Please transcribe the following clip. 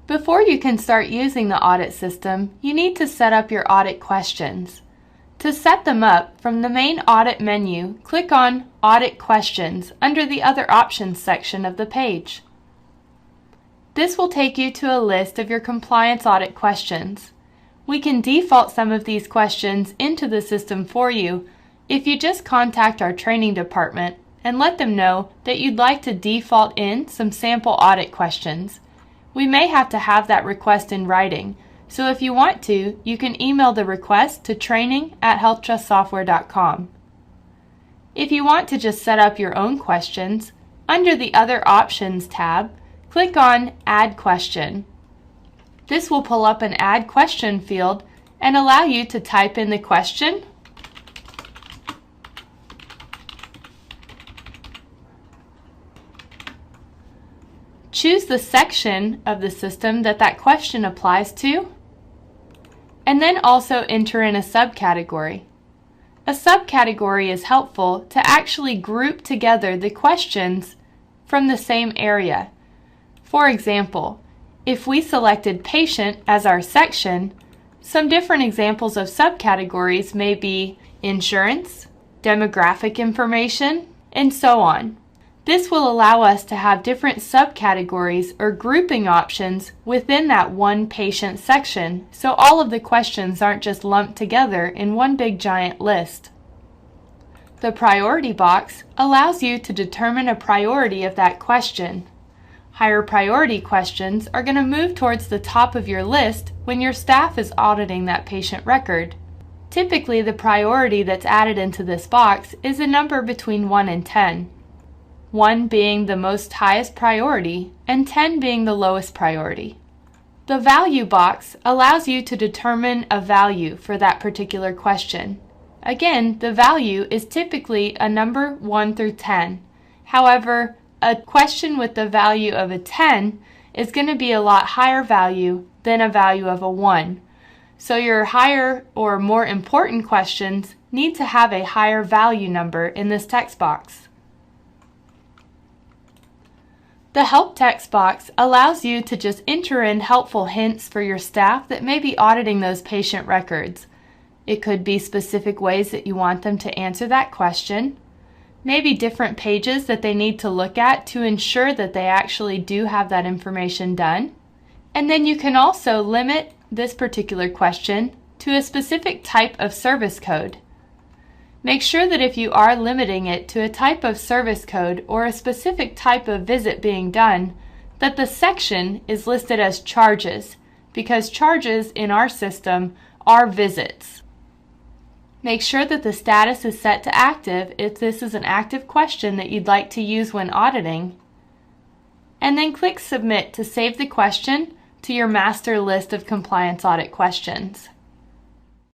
Before you can start using the audit system, you need to set up your audit questions. To set them up, from the main audit menu, click on Audit Questions under the Other Options section of the page. This will take you to a list of your compliance audit questions. We can default some of these questions into the system for you if you just contact our training department and let them know that you'd like to default in some sample audit questions. We may have to have that request in writing, so if you want to, you can email the request to training@healthtrustsoftware.com. If you want to just set up your own questions, under the Other Options tab, click on Add Question. This will pull up an Add Question field and allow you to type in the question, choose the section of the system that question applies to, and then also enter in a subcategory. A subcategory is helpful to actually group together the questions from the same area. For example, if we selected patient as our section, some different examples of subcategories may be insurance, demographic information, and so on. This will allow us to have different subcategories or grouping options within that one patient section, so all of the questions aren't just lumped together in one big giant list. The priority box allows you to determine a priority of that question. Higher priority questions are going to move towards the top of your list when your staff is auditing that patient record. Typically, the priority that's added into this box is a number between 1 and 10. 1 being the most highest priority and 10 being the lowest priority. The value box allows you to determine a value for that particular question. Again, the value is typically a number 1 through 10. However, a question with the value of a 10 is going to be a lot higher value than a value of a 1. So your higher or more important questions need to have a higher value number in this text box. The Help text box allows you to just enter in helpful hints for your staff that may be auditing those patient records. It could be specific ways that you want them to answer that question, maybe different pages that they need to look at to ensure that they actually do have that information done. And then you can also limit this particular question to a specific type of service code. Make sure that if you are limiting it to a type of service code or a specific type of visit being done, that the section is listed as charges, because charges in our system are visits. Make sure that the status is set to active if this is an active question that you'd like to use when auditing, and then click Submit to save the question to your master list of compliance audit questions.